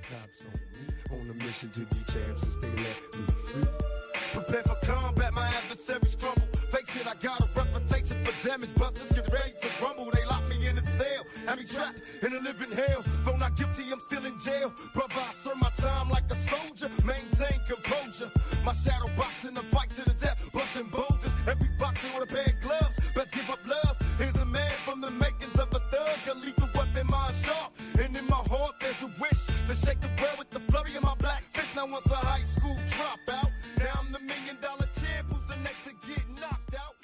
cops on me. On a mission to be champs since they let me free. Prepare for combat, my adversaries crumble. Face it, I got a reputation for damage. Busters get ready to rumble. They lock me in a cell, have me trapped in a living hell. Though not guilty, I'm still in jail. Brother, I serve my time like a soldier. Maintain composure. My shadow boxing, the fight to the death. Busting boulders, every boxer with a pair of gloves. Best give up love. Here's a man from the makings of a thug. A lethal weapon, mind sharp. And in my heart, there's a wish to shake the world with the flurry of my black fist. Now once a high school dropout, now I'm the $1 million champ. Who's the next to get knocked out?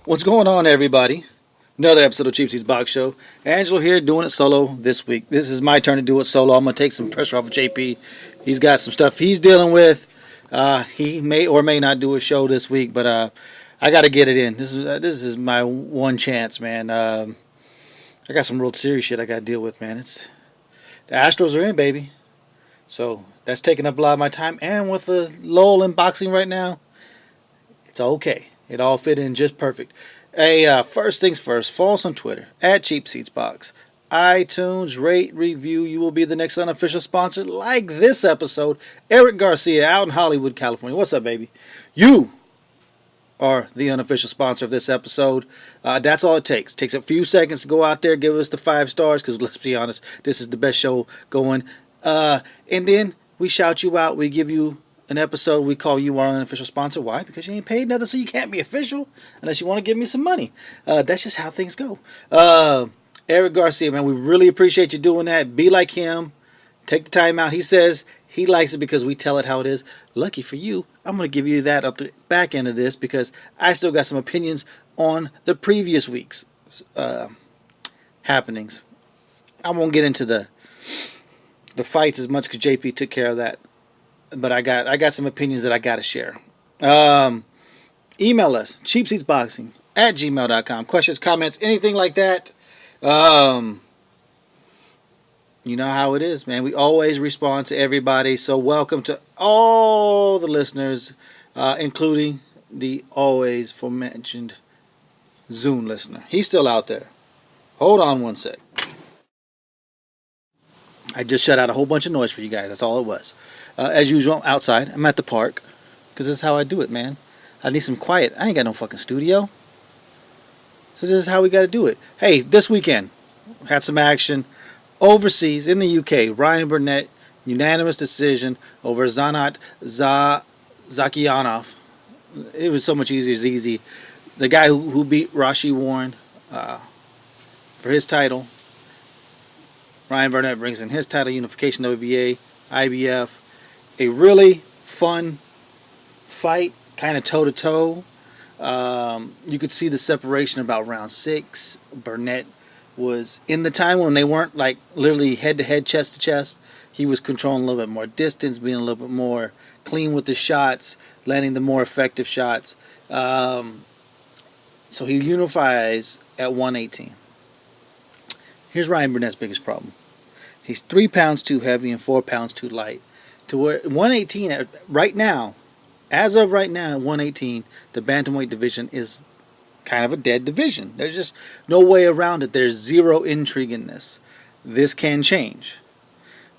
What's going on, everybody? Another episode of Cheap Seats Box Show. Angelo here doing it solo this week. This is my turn to do it solo. I'm going to take some pressure off of JP. He's got some stuff he's dealing with. He may or may not do a show this week, but I got to get it in. This is my one chance, man. I got some real serious shit I got to deal with, man. The Astros are in, baby. So that's taking up a lot of my time. And with the lull in boxing right now, it's okay. It all fit in just perfect. Hey, first things first, follow us on Twitter, at Cheap Seats Box. iTunes, rate, review. You will be the next unofficial sponsor, like this episode. Eric Garcia out in Hollywood, California. What's up, baby? You are the unofficial sponsor of this episode. That's all it takes. It takes a few seconds to go out there, give us the 5 stars, because let's be honest, this is the best show going. And then we shout you out. We give you an episode. We call you our unofficial sponsor. Why? Because you ain't paid nothing, so you can't be official unless you want to give me some money. That's just how things go. Eric Garcia, man, we really appreciate you doing that. Be like him. Take the time out. He says he likes it because we tell it how it is. Lucky for you, I'm going to give you that up the back end of this because I still got some opinions on the previous week's happenings. I won't get into the fights as much because JP took care of that. But I got some opinions that I got to share. Email us, cheapseatsboxing@gmail.com. Questions, comments, anything like that. You know how it is, man. We always respond to everybody. So welcome to all the listeners, including the always aforementioned Zoom listener. He's still out there. Hold on one sec. I just shut out a whole bunch of noise for you guys. That's all it was. As usual, outside. I'm at the park. Because this is how I do it, man. I need some quiet. I ain't got no fucking studio. So this is how we got to do it. Hey, this weekend, had some action overseas in the UK. Ryan Burnett, unanimous decision over Zanat Zakianov. It was so much easier. It's easy. The guy who beat Rashi Warren for his title. Ryan Burnett brings in his title, unification, WBA, IBF. A really fun fight, kind of toe-to-toe. You could see the separation about round 6. Burnett was, in the time when they weren't like literally head-to-head, chest-to-chest, he was controlling a little bit more distance, being a little bit more clean with the shots, landing the more effective shots. So he unifies at 118. Here's Ryan Burnett's biggest problem. He's 3 pounds too heavy and 4 pounds too light. To where 118 right now, as of right now, 118, the bantamweight division is kind of a dead division. There's just no way around it. There's zero intrigue in this. This can change.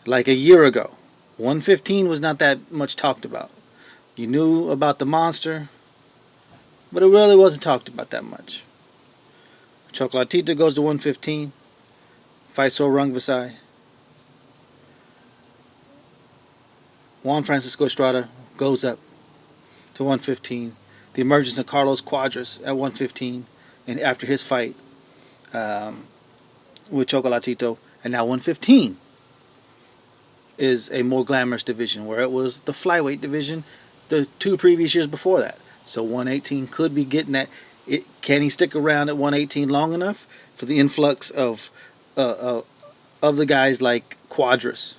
Like a year ago, 115 was not that much talked about. You knew about the monster, but it really wasn't talked about that much. Chocolatito goes to 115, fights Rungvisai. Juan Francisco Estrada goes up to 115. The emergence of Carlos Cuadras at 115, and after his fight with Chocolatito, and now 115 is a more glamorous division, where it was the flyweight division the 2 previous years before that. So 118 could be getting that. Can he stick around at 118 long enough for the influx of the guys like Cuadras,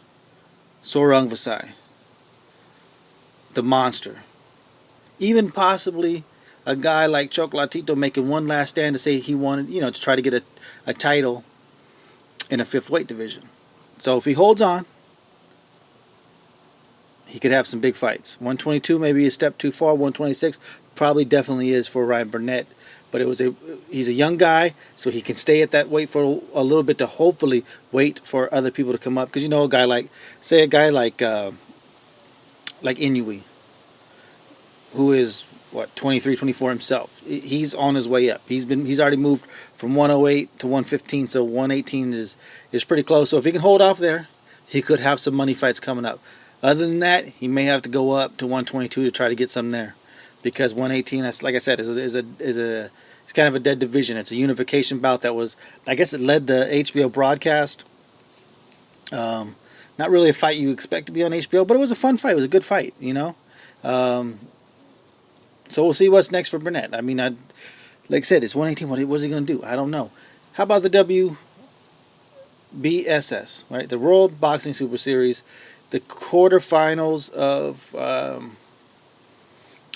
Rungvisai, the monster? Even possibly a guy like Chocolatito making one last stand to say he wanted, to try to get a title in a 5th weight division. So if he holds on, he could have some big fights. 122 maybe a step too far. 126 probably definitely is for Ryan Burnett. but he's a young guy, so he can stay at that weight for a little bit to hopefully wait for other people to come up. Because a guy like Inui, who is what 23, 24 himself. He's on his way up. He's already moved from 108 to 115, so 118 is pretty close. So if he can hold off there, he could have some money fights coming up. Other than that, he may have to go up to 122 to try to get some there, because 118, that's like I said, is it's kind of a dead division. It's a unification bout that was, I guess, it led the HBO broadcast. Not really a fight you expect to be on HBO, but it was a fun fight. It was a good fight, So we'll see what's next for Burnett. I mean, like I said, it's 118. What's he going to do? I don't know. How about the WBSS, right? The World Boxing Super Series, the quarterfinals of,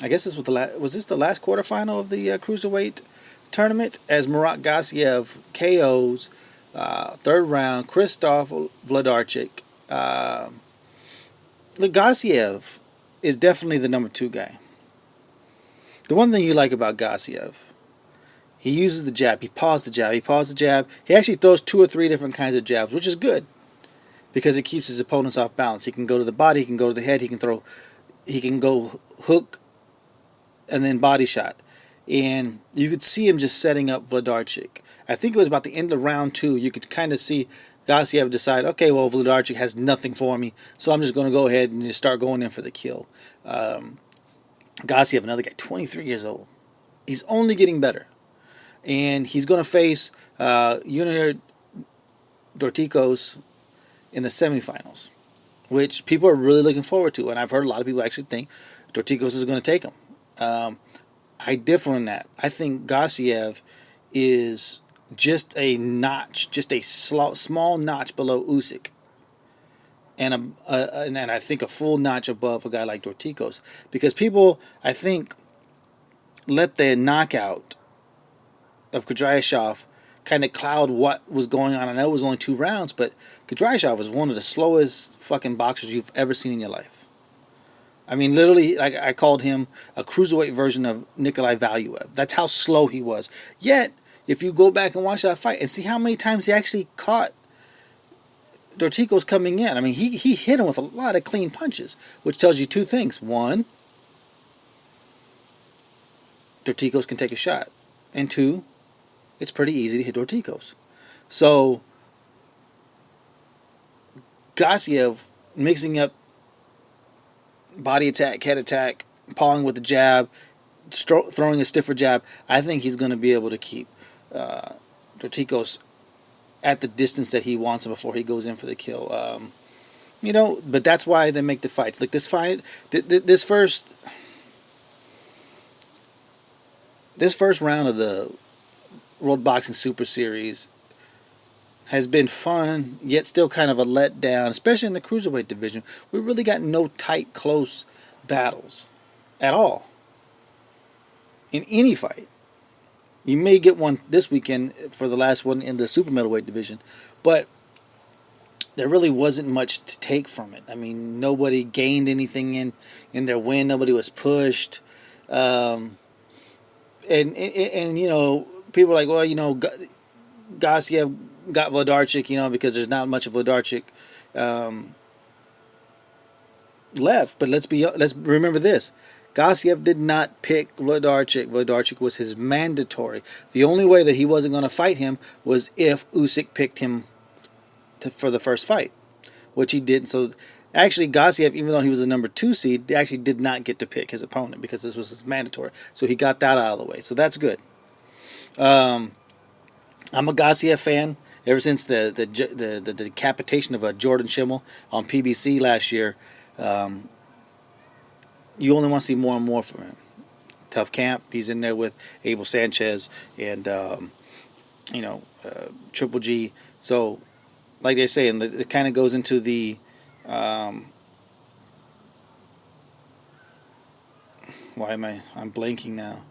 I guess this was this the last quarterfinal of the Cruiserweight tournament, as Murat Gassiev KOs, third round, Christoph Wlodarczyk. Gassiev is definitely the number 2 guy. The one thing you like about Gassiev, he uses the jab. He paused the jab. He actually throws 2 or 3 different kinds of jabs, which is good, because it keeps his opponents off balance. He can go to the body, he can go to the head, he can go hook and then body shot. And you could see him just setting up Wlodarczyk. I think it was about the end of round 2, you could kind of see Gassiev decide, okay, well, Wlodarczyk has nothing for me, so I'm just going to go ahead and just start going in for the kill. Gassiev, another guy, 23 years old. He's only getting better. And he's going to face Junior Dorticos in the semifinals, which people are really looking forward to. And I've heard a lot of people actually think Dorticos is going to take him. I differ on that. I think Gassiev is just a notch, just a small notch below Usyk. And I think a full notch above a guy like Dorticos, because people, I think, let the knockout of Kudryashov kind of cloud what was going on. I know it was only 2 rounds, but Kudryashov was one of the slowest fucking boxers you've ever seen in your life. I mean, literally, I called him a cruiserweight version of Nikolai Valuev. That's how slow he was. Yet, if you go back and watch that fight and see how many times he actually caught Dorticos coming in, I mean, he hit him with a lot of clean punches, which tells you 2 things. 1, Dorticos can take a shot. And 2, it's pretty easy to hit Dorticos. So, Gassiev mixing up body attack, head attack, pawing with the jab, throwing a stiffer jab, I think he's going to be able to keep Dorticos at the distance that he wants him before he goes in for the kill. But that's why they make the fights. Like this fight, this first round of the World Boxing Super Series has been fun, yet still kind of a letdown, especially in the cruiserweight division. We really got no tight, close battles at all in any fight. You may get one this weekend for the last one in the super middleweight division, but there really wasn't much to take from it. I mean, nobody gained anything in their win. Nobody was pushed. And people are like, well, Gassiev got Wlodarczyk, because there's not much of Wlodarczyk left. But let's remember this. Gassiev did not pick Wlodarczyk. Wlodarczyk was his mandatory. The only way that he wasn't going to fight him was if Usyk picked him for the first fight, which he didn't. So actually, Gassiev, even though he was the number 2 seed, actually did not get to pick his opponent because this was his mandatory. So he got that out of the way. So that's good. I'm a Gassiev fan ever since the decapitation of Jordan Schimmel on PBC last year. You only want to see more and more from him. Tough camp. He's in there with Abel Sanchez and Triple G. So, like they're saying, it kind of goes into the I'm blanking now.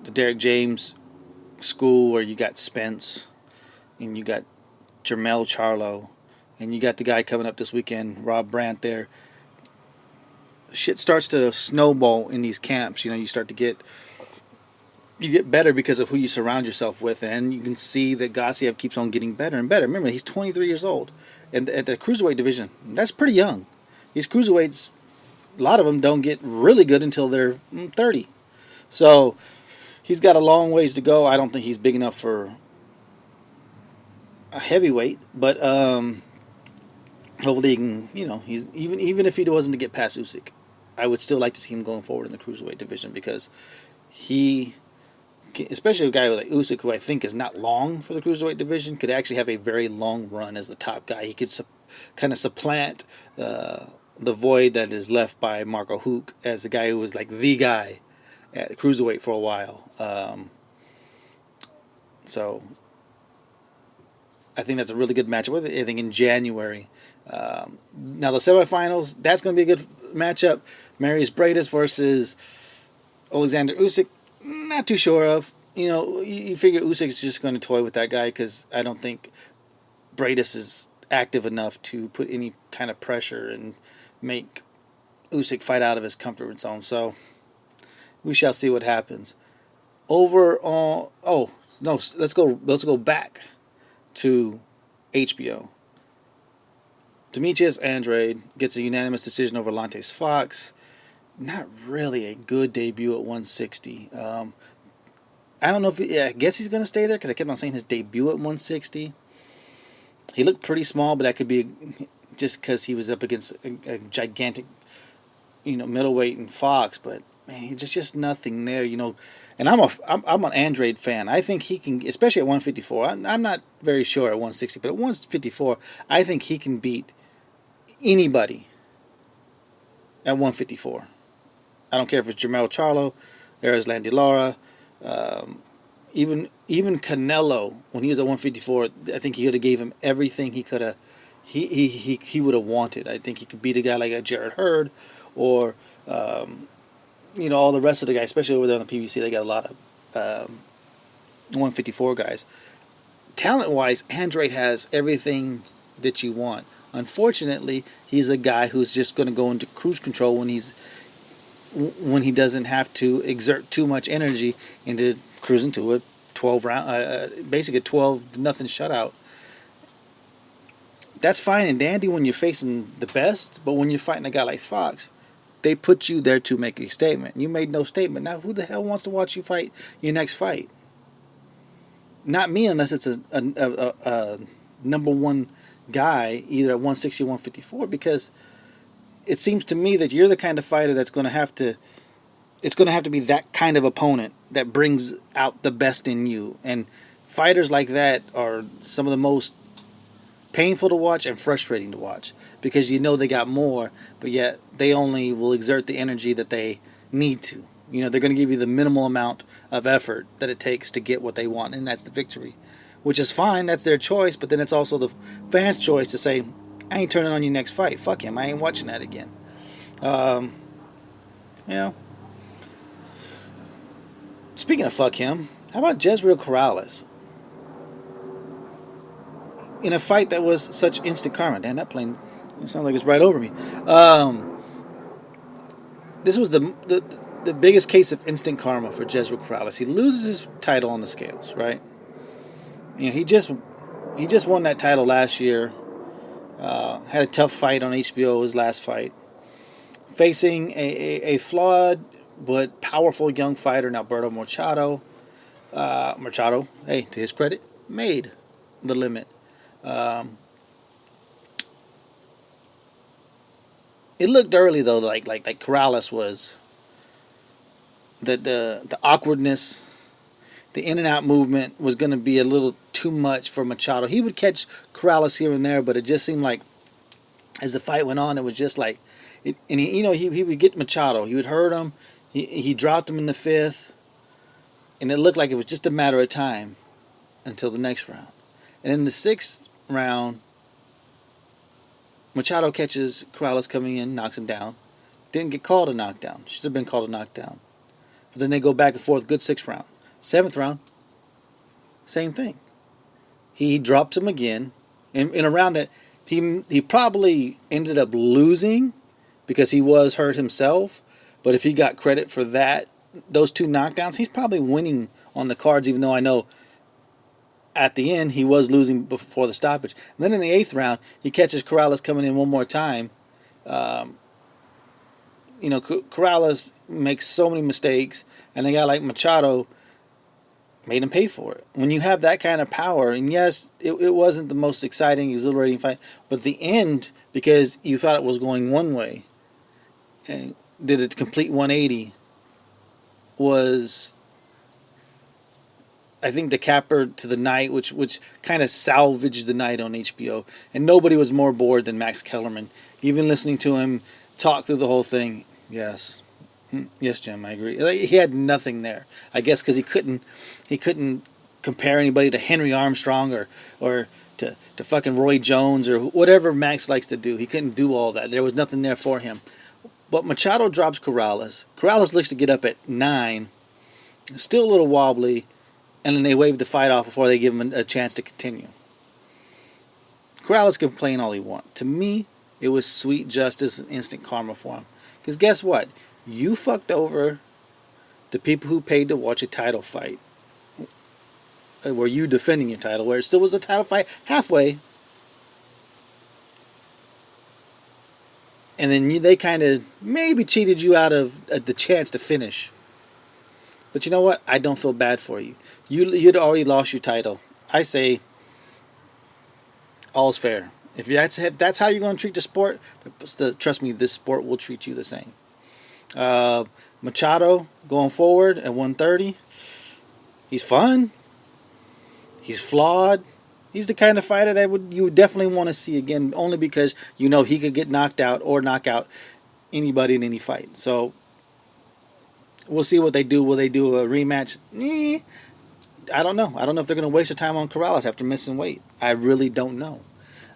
The Derek James school where you got Spence and you got Jermell Charlo and you got the guy coming up this weekend, Rob Brandt there. Shit starts to snowball in these camps. You start to get you get better because of who you surround yourself with, and you can see that Gassiev keeps on getting better and better. Remember, he's 23 years old, and at the cruiserweight division, that's pretty young. These cruiserweights, a lot of them don't get really good until they're 30. So he's got a long ways to go. I don't think he's big enough for a heavyweight, but hopefully he can. He's even if he wasn't to get past Usyk, I would still like to see him going forward in the cruiserweight division because he, especially a guy like Usyk, who I think is not long for the cruiserweight division, could actually have a very long run as the top guy. He could kind of supplant the void that is left by Marco Huck as the guy who was like the guy at cruiserweight for a while. So I think that's a really good matchup. I think in January. Now the semifinals, that's going to be a good matchup. Marius Briedis versus Alexander Usyk. Not too sure of. You figure Usyk's just going to toy with that guy because I don't think Briedis is active enough to put any kind of pressure and make Usyk fight out of his comfort zone. So we shall see what happens. Over on let's go back to HBO. Demetrius Andrade gets a unanimous decision over Lantes Fox. Not really a good debut at 160. I don't know if I guess he's going to stay there because I kept on saying his debut at 160. He looked pretty small, but that could be just because he was up against a gigantic, middleweight in Fox. But man, there's just nothing there, And I'm an Andrade fan. I think he can, especially at 154. I'm not very sure at 160, but at 154, I think he can beat anybody at 154. I don't care if it's Jermell Charlo, Erislandy Lara, even Canelo when he was at 154. I think he could have gave him everything he could have. He would have wanted. I think he could beat a guy like a Jarrett Hurd, or all the rest of the guys, especially over there on the PBC. They got a lot of 154 guys. Talent-wise, Andrade has everything that you want. Unfortunately, he's a guy who's just going to go into cruise control when he doesn't have to exert too much energy into cruising to a 12 round, basically a 12-0 shutout. That's fine and dandy when you're facing the best, but when you're fighting a guy like Fox, they put you there to make a statement. You made no statement. Now, who the hell wants to watch you fight your next fight? Not me, unless it's a number one guy, either at 160 or 154, because it seems to me that you're the kind of fighter that's going to have to. It's going to have to be that kind of opponent that brings out the best in you. And fighters like that are some of the most painful to watch and frustrating to watch because they got more, but yet they only will exert the energy that they need to. They're going to give you the minimal amount of effort that it takes to get what they want, and that's the victory, which is fine. That's their choice, but then it's also the fans' choice to say, I ain't turning on your next fight. Fuck him. I ain't watching that again. Speaking of fuck him, how about Jezreel Corrales? In a fight that was such instant karma. Damn, that plane, it sounds like it's right over me. This was the biggest case of instant karma for Jezreel Corrales. He loses his title on the scales, right? He just won that title last year. Had a tough fight on HBO, his last fight. Facing a flawed but powerful young fighter, Alberto Machado. Machado, hey, to his credit, made the limit. It looked early though, like Corrales was the awkwardness, the in and out movement was going to be a little too much for Machado. He would catch Corrales here and there, but it just seemed like as the fight went on, it was just like, he would get Machado, he would hurt him, he dropped him in the fifth, and it looked like it was just a matter of time until the next round. And in the sixth round, Machado catches Corrales coming in, knocks him down. Didn't get called a knockdown. Should have been called a knockdown. But then they go back and forth. Good sixth round. Seventh round, same thing. He drops him again. In a round that he probably ended up losing because he was hurt himself. But if he got credit for that, those 2 knockdowns, he's probably winning on the cards, even though I know at the end he was losing before the stoppage. And then in the 8th round, he catches Corrales coming in one more time. Corrales makes so many mistakes, and a guy like Machado made him pay for it. When you have that kind of power, and yes, it wasn't the most exciting, exhilarating fight, but the end, because you thought it was going one way, and did a complete 180, was, I think, the capper to the night, which kind of salvaged the night on HBO. And nobody was more bored than Max Kellerman. Even listening to him talk through the whole thing, yes, Jim, I agree. He had nothing there. I guess because he couldn't compare anybody to Henry Armstrong or to fucking Roy Jones or whatever Max likes to do. He couldn't do all that. There was nothing there for him. But Machado drops Corrales. Corrales looks to get up at 9, still a little wobbly, and then they wave the fight off before they give him a chance to continue. Corrales can complain all he wants. To me, it was sweet justice and instant karma for him. Because guess what? You fucked over the people who paid to watch a title fight. Were you defending your title, where it still was a title fight halfway. And then they kind of maybe cheated you out of the chance to finish. But you know what? I don't feel bad for you. You'd already lost your title. I say, all's fair. If that's how you're going to treat the sport, trust me, this sport will treat you the same. Machado going forward at 130. He's fun. He's flawed. He's the kind of fighter that you would definitely want to see again, only because you know he could get knocked out or knock out anybody in any fight. So we'll see what they do. Will they do a rematch? I don't know. I don't know if they're going to waste their time on Corrales after missing weight. I really don't know.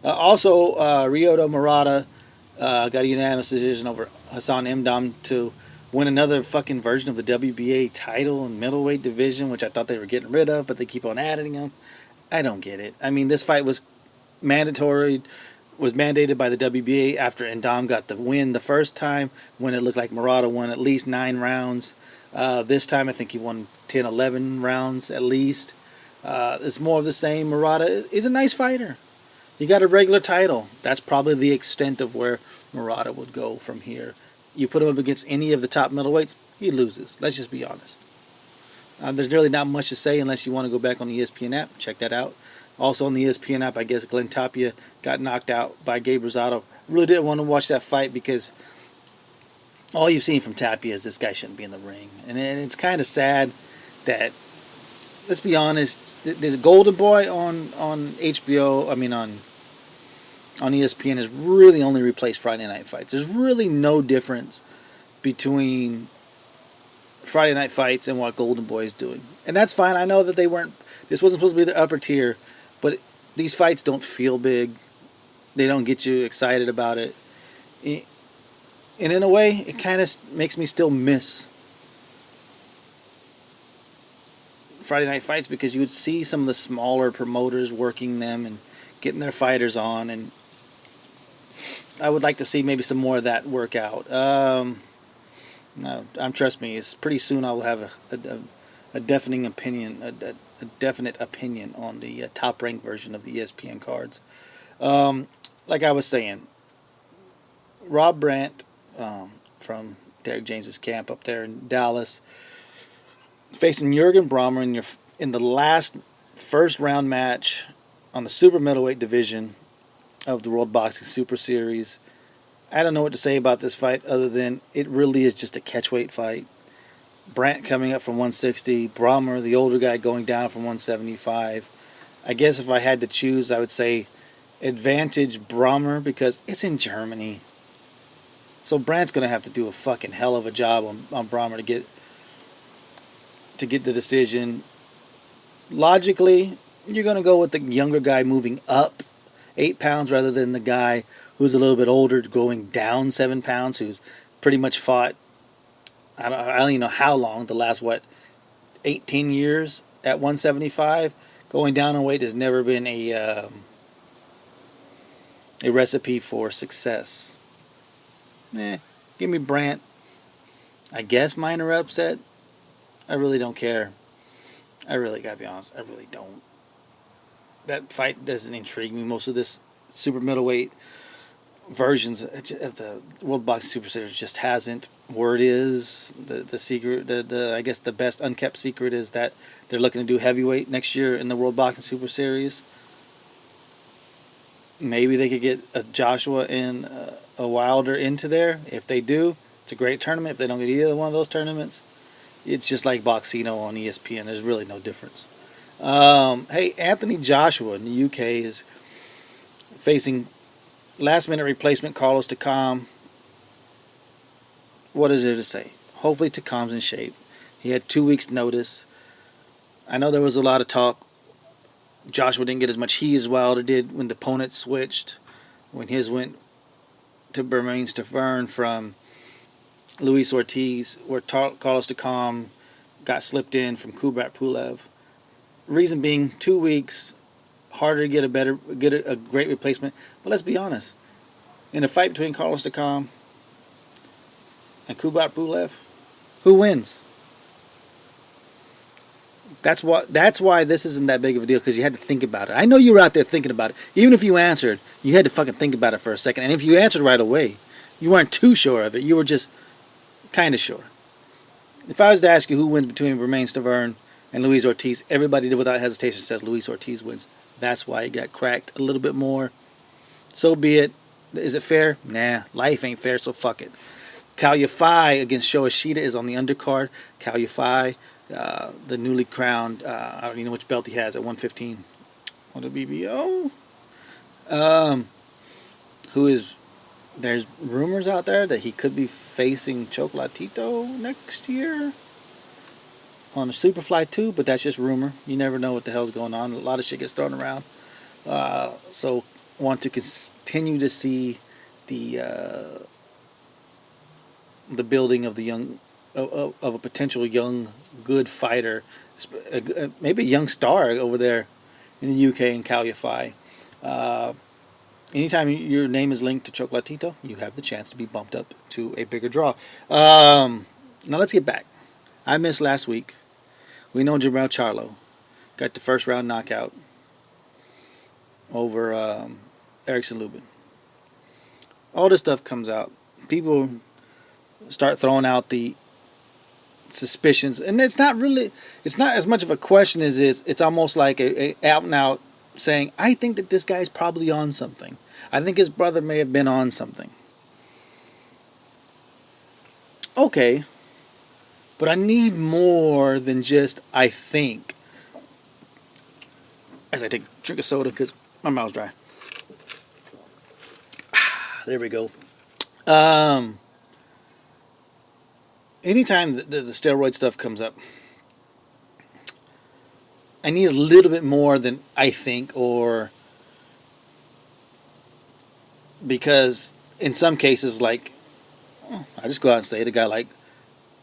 Also, Ryota Murata got a unanimous decision over Hassan Mdam to win another fucking version of the WBA title in middleweight division, which I thought they were getting rid of, but they keep on adding them. I don't get it. I mean, this fight was mandated by the WBA after Ndam got the win the first time, when it looked like Murata won at least 9 rounds. This time I think he won 10, 11 rounds at least. It's more of the same. Murata is a nice fighter. He got a regular title. That's probably the extent of where Murata would go from here. You put him up against any of the top middleweights, he loses. Let's just be honest. There's really not much to say unless you want to go back on the ESPN app. Check that out. Also on the ESPN app, I guess Glenn Tapia got knocked out by Gabe Rosado. Really didn't want to watch that fight because all you've seen from Tapia is this guy shouldn't be in the ring. And it's kind of sad that, let's be honest, there's Golden Boy on HBO, on ESPN has really only replaced Friday Night Fights. There's really no difference between Friday Night Fights and what Golden Boy is doing. And that's fine. I know that this wasn't supposed to be the upper tier, but these fights don't feel big. They don't get you excited about it. And in a way, it kind of makes me still miss Friday Night Fights, because you would see some of the smaller promoters working them and getting their fighters on, and I would like to see maybe some more of that work out. Trust me, it's pretty soon I will have a definite opinion on the top ranked version of the ESPN cards. Like I was saying, Rob Brandt from Derek James's camp up there in Dallas, facing Jurgen Brammer in the last first round match on the super middleweight division of the World Boxing Super Series. I don't know what to say about this fight other than it really is just a catchweight fight. Brandt coming up from 160, Brammer, the older guy, going down from 175. I guess if I had to choose, I would say advantage Brammer because it's in Germany. So Brandt's going to have to do a fucking hell of a job on Brammer to get the decision. Logically, you're going to go with the younger guy moving up 8 pounds rather than the guy who's a little bit older going down 7 pounds, who's pretty much fought, I don't even know how long, the last, 18 years at 175. Going down in weight has never been a recipe for success. Give me Brandt. I guess minor upset. I really don't care. I really gotta be honest. I really don't. That fight doesn't intrigue me. Most of this super middleweight versions of the World Boxing Super Series just hasn't. Word is the secret. The I guess the best unkept secret is that they're looking to do heavyweight next year in the World Boxing Super Series. Maybe they could get a Joshua and a Wilder into there. If they do, it's a great tournament. If they don't get either one of those tournaments, it's just like Boxino on ESPN. There's really no difference. Hey, Anthony Joshua in the UK is facing last-minute replacement Carlos Takam. What is there to say? Hopefully Takam's in shape. He had 2 weeks' notice. I know there was a lot of talk. Joshua didn't get as much heat as Wilder did when the opponent switched. When his went to Bermane Stavern from Luis Ortiz, where Carlos Takam got slipped in from Kubrat Pulev. Reason being, 2 weeks, harder to get a great replacement. But let's be honest, in a fight between Carlos Takam and Kubrat Pulev, who wins? That's why this isn't that big of a deal, because you had to think about it. I know you were out there thinking about it. Even if you answered, you had to fucking think about it for a second. And if you answered right away, you weren't too sure of it. You were just kind of sure. If I was to ask you who wins between Bermane Stavern and Luis Ortiz, everybody without hesitation says Luis Ortiz wins. That's why he got cracked a little bit more. So be it. Is it fair? Nah, life ain't fair, so fuck it. Kalyafai against Sho Ishida is on the undercard. Kalyafai, the newly crowned, I don't even know which belt he has at 115 on the BBO. Who is, there's rumors out there that he could be facing Chocolatito next year on a Superfly 2, but that's just rumor. You never know what the hell's going on. A lot of shit gets thrown around. So want to continue to see the building of the young of a potential young good fighter, maybe a young star over there in the UK in Kalyafai. Anytime your name is linked to Chocolatito, you have the chance to be bumped up to a bigger draw. Now let's get back. I missed last week. We know Jermell Charlo got the first round knockout over Erickson Lubin. All this stuff comes out. People start throwing out the suspicions, and it's not as much of a question as it's almost like a out and out saying, I think that this guy's probably on something. I think his brother may have been on something. Okay, but I need more than just I think. As I drink a soda because my mouth's dry. There we go. Anytime the steroid stuff comes up, I need a little bit more than I think, or because in some cases, like, I just go out and say it, a guy like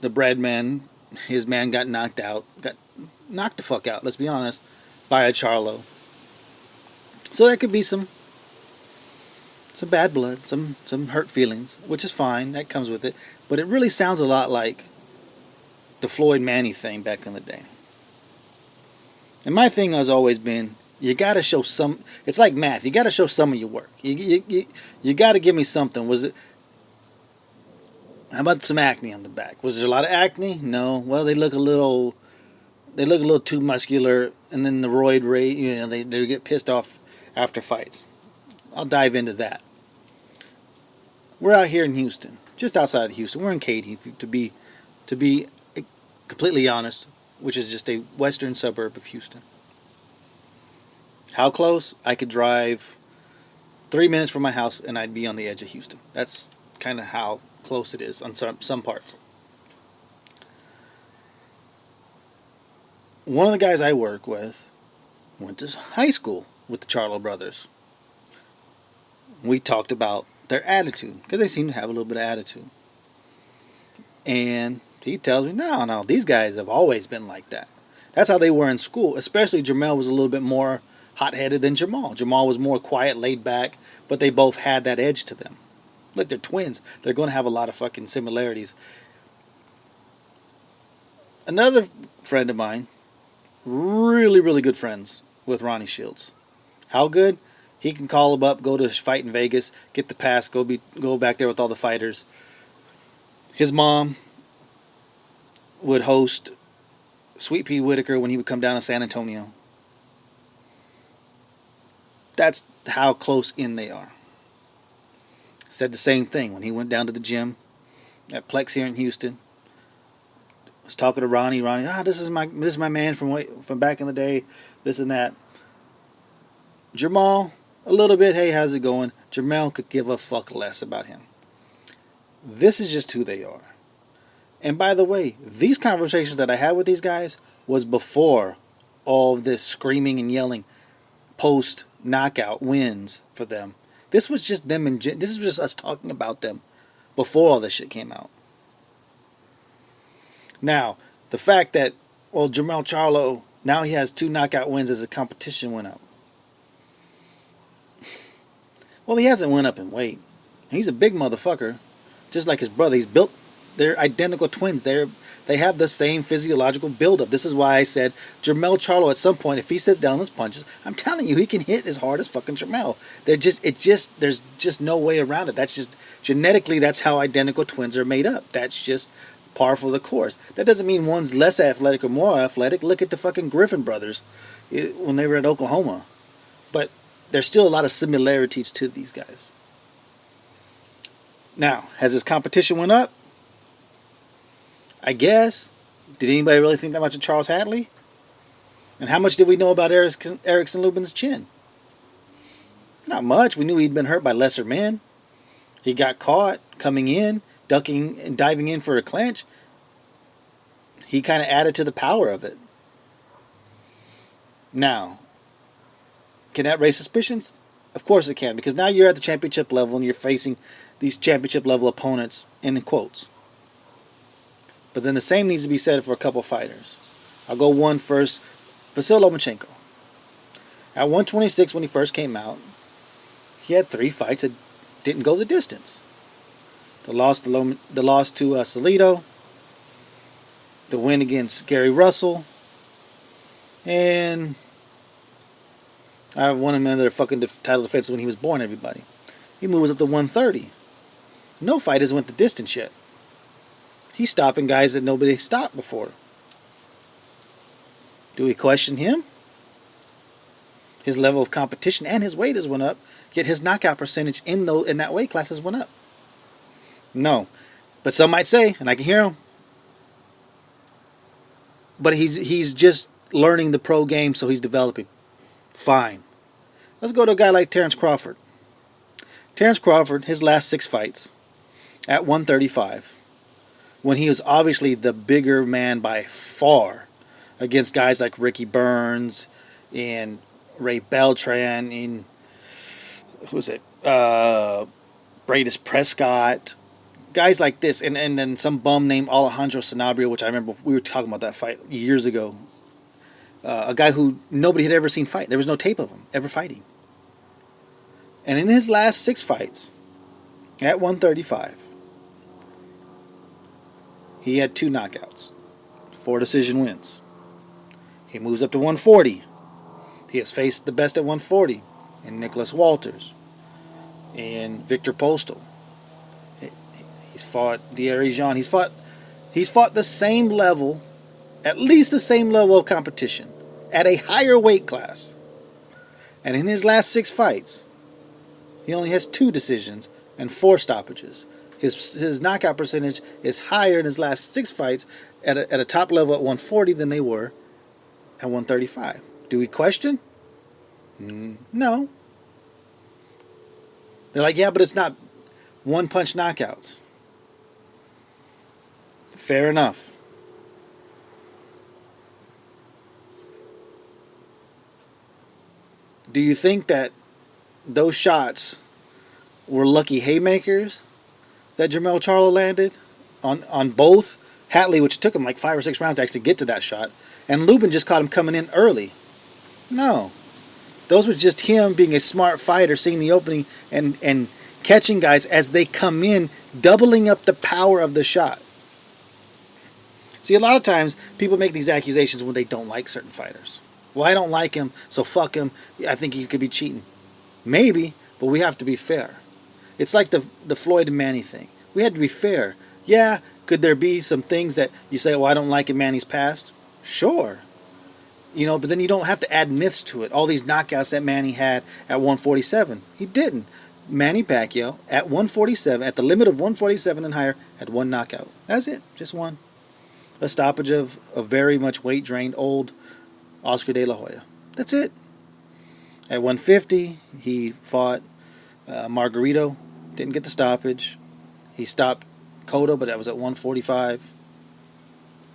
the bread man, his man got knocked the fuck out, let's be honest, by a Charlo. So there could be some bad blood, some hurt feelings, which is fine, that comes with it. But it really sounds a lot like the Floyd Manny thing back in the day. And my thing has always been, you got to show some. It's like math. You got to show some of your work. You got to give me something. Was it? How about some acne on the back? Was there a lot of acne? No. Well, they look a little too muscular, and then the roid rate. They get pissed off after fights. I'll dive into that. We're out here in Houston, just outside of Houston. We're in Katy, to be completely honest, which is just a western suburb of Houston. How close? I could drive 3 minutes from my house and I'd be on the edge of Houston. That's kind of how close it is on some parts. One of the guys I work with went to high school with the Charlo brothers. We talked about their attitude, because they seem to have a little bit of attitude. And he tells me, no, these guys have always been like that. That's how they were in school. Especially Jermell was a little bit more hot-headed than Jamal. Jamal was more quiet, laid back, but they both had that edge to them. Look, they're twins. They're going to have a lot of fucking similarities. Another friend of mine, really, really good friends with Ronnie Shields. How good? He can call him up, go to a fight in Vegas, get the pass, go back there with all the fighters. His mom would host Sweet Pea Whitaker when he would come down to San Antonio. That's how close in they are. Said the same thing when he went down to the gym at Plex here in Houston. Was talking to Ronnie. This is my man from back in the day. This and that. Jamal, a little bit. Hey, how's it going? Jamal could give a fuck less about him. This is just who they are. And by the way, these conversations that I had with these guys was before all of this screaming and yelling post knockout wins for them. This was just them and this is just us talking about them before all this shit came out. Now, the fact that Jermell Charlo now he has 2 knockout wins as the competition went up. Well, he hasn't went up in weight. He's a big motherfucker, just like his brother. He's built. They're identical twins. They have the same physiological buildup. This is why I said Jermell Charlo at some point, if he sits down and punches, I'm telling you, he can hit as hard as fucking Jermell. There's just no way around it. That's just genetically, that's how identical twins are made up. That's just par for the course. That doesn't mean one's less athletic or more athletic. Look at the fucking Griffin brothers when they were at Oklahoma. But there's still a lot of similarities to these guys. Now, has his competition went up? I guess. Did anybody really think that much of Charles Hadley? And how much did we know about Erickson Lubin's chin? Not much. We knew he'd been hurt by lesser men. He got caught coming in, ducking and diving in for a clinch. He kind of added to the power of it. Now, can that raise suspicions? Of course it can, because now you're at the championship level and you're facing these championship level opponents, in quotes. But then the same needs to be said for a couple fighters. I'll go one first. Vasyl Lomachenko. At 126 when he first came out, he had 3 fights that didn't go the distance. The loss to Salido, the win against Gary Russell, and I won him another fucking title defense when he was born, everybody. He moves up to 130. No fighters went the distance yet. He's stopping guys that nobody stopped before. Do we question him? His level of competition and his weight has went up, yet his knockout percentage in that weight class has went up. No. But some might say, and I can hear him, but he's just learning the pro game, so he's developing. Fine. Let's go to a guy like Terence Crawford. Terence Crawford, his last 6 fights, at 135, when he was obviously the bigger man by far against guys like Ricky Burns and Ray Beltran and Bradis Prescott, guys like this, and then some bum named Alejandro Sanabria, which I remember we were talking about that fight years ago. A guy who nobody had ever seen fight. There was no tape of him ever fighting. And in his last 6 fights, at 135, he had 2 knockouts, 4 decision wins. He moves up to 140. He has faced the best at 140 in Nicholas Walters and Victor Postal. He's fought Thierry Jean. He's fought the same level, at least the same level of competition, at a higher weight class. And in his last 6 fights, he only has 2 decisions and 4 stoppages. His knockout percentage is higher in his last 6 fights at a top level at 140 than they were at 135. Do we question? No. They're like, yeah, but it's not one-punch knockouts. Fair enough. Do you think that those shots were lucky haymakers that Jermell Charlo landed on both? Hatley, which took him like 5 or 6 rounds to actually get to that shot, and Lubin just caught him coming in early. No. Those were just him being a smart fighter, seeing the opening and catching guys as they come in, doubling up the power of the shot. See, a lot of times people make these accusations when they don't like certain fighters. Well, I don't like him, so fuck him. I think he could be cheating. Maybe, but we have to be fair. It's like the Floyd and Manny thing. We had to be fair. Yeah, could there be some things that you say, well, I don't like in Manny's past? Sure. But then you don't have to add myths to it. All these knockouts that Manny had at 147. He didn't. Manny Pacquiao at 147, at the limit of 147 and higher, had one knockout. That's it. Just one. A stoppage of a very much weight-drained old Oscar De La Hoya. That's it. At 150, he fought Margarito. Didn't get the stoppage. He stopped Cotto, but that was at 145.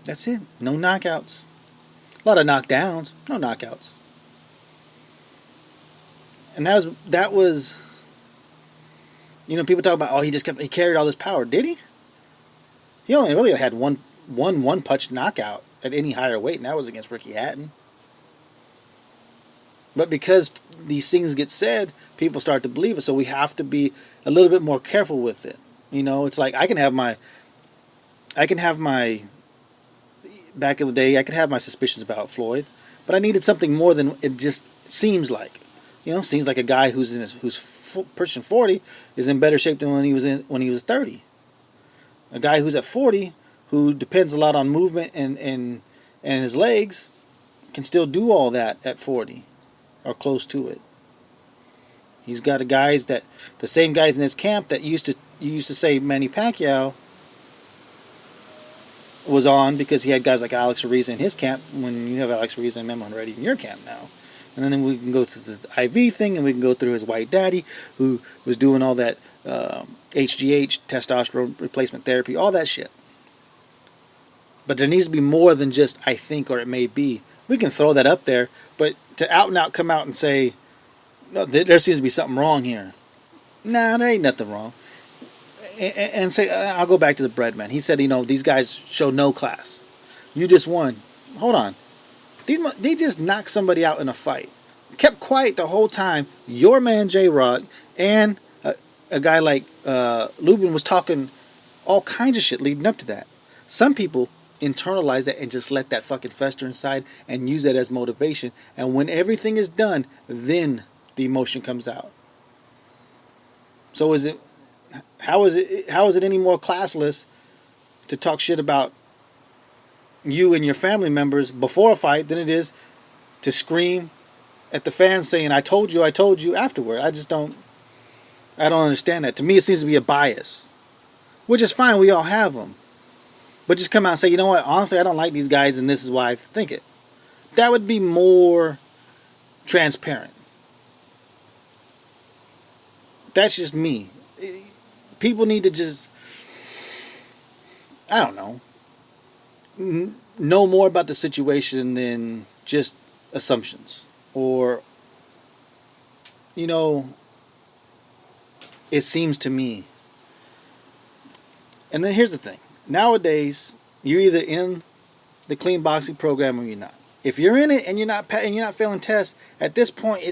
That's it. No knockouts. A lot of knockdowns. No knockouts. And that was people talk about, he carried all this power. Did he? He only really had one punch knockout at any higher weight, and that was against Ricky Hatton. But because these things get said, people start to believe it, so we have to be a little bit more careful with it. It's like I can have my back in the day, I could have my suspicions about Floyd, but I needed something more than it just seems like. Seems like a guy who's pushing 40 is in better shape than when he was 30. A guy who's at 40, who depends a lot on movement and his legs, can still do all that at 40 or close to it. He's got the same guys in his camp that you used to say Manny Pacquiao was on, because he had guys like Alex Ariza in his camp. When you have Alex Ariza and Memo already in your camp now, and then we can go to the IV thing, and we can go through his white daddy who was doing all that HGH, testosterone replacement therapy, all that shit. But there needs to be more than just I think or it may be. We can throw that up there, but to out and out come out and say, no, there seems to be something wrong here. Nah, there ain't nothing wrong. And say, I'll go back to the Breadman. He said, these guys show no class. You just won. Hold on. They just knocked somebody out in a fight. Kept quiet the whole time. Your man J-Rock and a guy like Lubin was talking all kinds of shit leading up to that. Some people internalize that and just let that fucking fester inside and use that as motivation. And when everything is done, then the emotion comes out. So how is it any more classless to talk shit about you and your family members before a fight than it is to scream at the fans saying, I told you afterward? I don't understand that. To me, it seems to be a bias, which is fine. We all have them. But just come out and say, you know what? Honestly, I don't like these guys, and this is why I think it. That would be more transparent. That's just me. People need to just, I don't know more about the situation than just assumptions. Or, it seems to me. And then here's the thing. Nowadays, you're either in the clean boxing program or you're not. If you're in it and you're not failing tests, at this point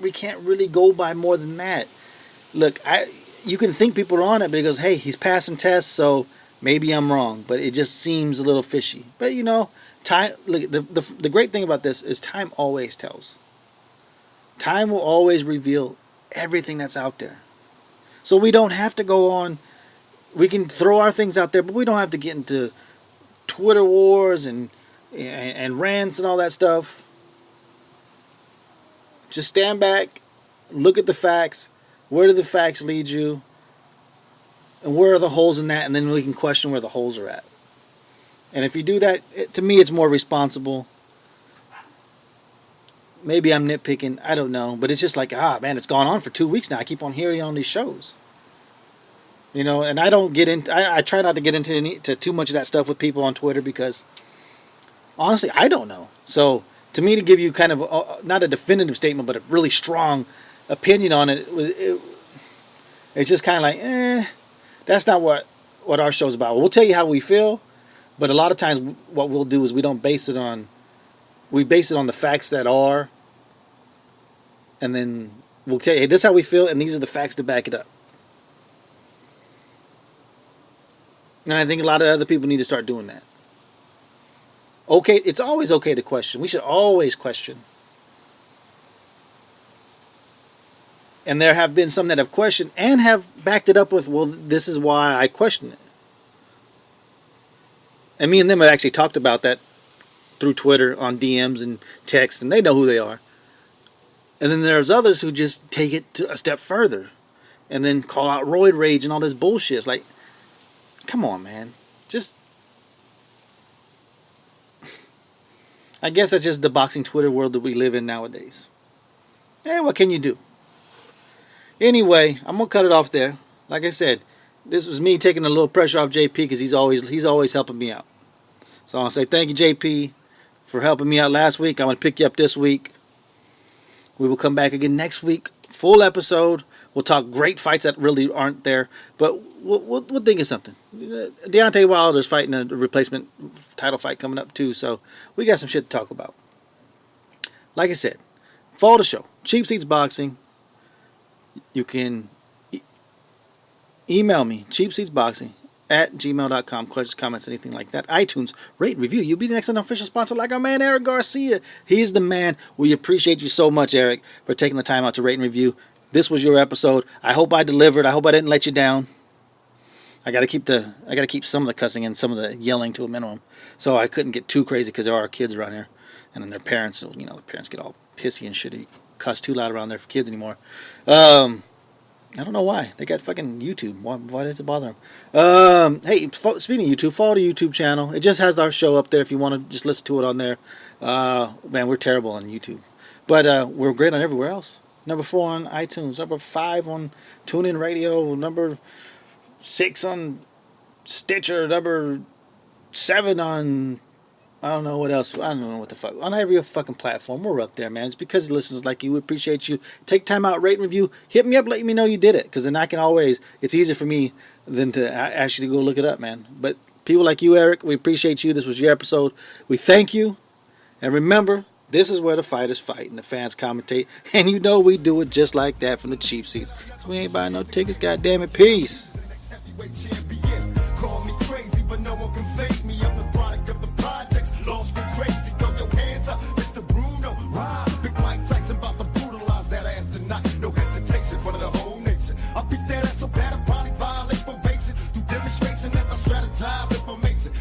we can't really go by more than that. Look, you can think people are on it, but it goes, hey, he's passing tests, so maybe I'm wrong. But it just seems a little fishy. But time. Look, the great thing about this is time always tells. Time will always reveal everything that's out there. So we don't have to go on. We can throw our things out there, but we don't have to get into Twitter wars and rants and all that stuff. Just stand back, look at the facts. Where do the facts lead you? And where are the holes in that? And then we can question where the holes are at. And if you do that, to me, it's more responsible. Maybe I'm nitpicking. I don't know. But it's just like, man, it's gone on for 2 weeks now. I keep on hearing on these shows. And I don't get into. I try not to get into too much of that stuff with people on Twitter because, honestly, I don't know. So, to me, to give you kind of not a definitive statement, but a really strong opinion on it, it's just kind of like, that's not what our show's about. We'll tell you how we feel, but a lot of times what we'll do is we base it on the facts that are, and then we'll tell you, hey, this is how we feel, and these are the facts to back it up. And I think a lot of other people need to start doing that. okay. It's always okay to question. We should always question. And there have been some that have questioned and have backed it up with, well, this is why I question it. And me and them have actually talked about that through Twitter, on DMs and texts, and they know who they are. And then there's others who just take it to a step further and then call out roid rage and all this bullshit. It's like, come on, man. Just... I guess that's just the boxing Twitter world that we live in nowadays. And what can you do? Anyway, I'm going to cut it off there. Like I said, this was me taking a little pressure off JP because he's always helping me out. So I'll say thank you, JP, for helping me out last week. I'm going to pick you up this week. We will come back again next week. Full episode. We'll talk great fights that really aren't there. But we'll think of something. Deontay Wilder's fighting a replacement title fight coming up too. So we got some shit to talk about. Like I said, follow the show. Cheap Seats Boxing. You can email me, cheapseatsboxing@gmail.com. Questions, comments, anything like that. iTunes, rate, review. You'll be the next unofficial sponsor like our man Eric Garcia. He's the man. We appreciate you so much, Eric, for taking the time out to rate and review. This was your episode. I hope I delivered. I hope I didn't let you down. I gotta keep some of the cussing and some of the yelling to a minimum. So I couldn't get too crazy because there are kids around here. And then their parents, the parents get all pissy and shitty. Cuss too loud around their kids anymore. I don't know why. They got fucking YouTube. Why does it bother them? Hey, speaking of YouTube, follow the YouTube channel. It just has our show up there if you want to just listen to it on there. Man, we're terrible on YouTube. But we're great on everywhere else. Number 4 on iTunes. Number 5 on TuneIn Radio. Number 6 on Stitcher. Number 7 on... I don't know what else. I don't know what the fuck. On every fucking platform, we're up there, man. It's because it listens like you. We appreciate you. Take time out, rate and review. Hit me up, let me know you did it. Because then I can always, it's easier for me than to ask you to go look it up, man. But people like you, Eric, we appreciate you. This was your episode. We thank you. And remember, this is where the fighters fight and the fans commentate. And you know we do it just like that from the cheap seats. Because we ain't buying no tickets, goddammit. Peace. Call me crazy, but no one can fake me. I'm the product of the projects. Lost and crazy. Throw your hands up, Mr. Bruno. Ride. Big Mike Tyson about to brutalize that ass tonight. No hesitation for the whole nation. I'll beat that ass so bad I probably violate probation. Through demonstration as I strategize information.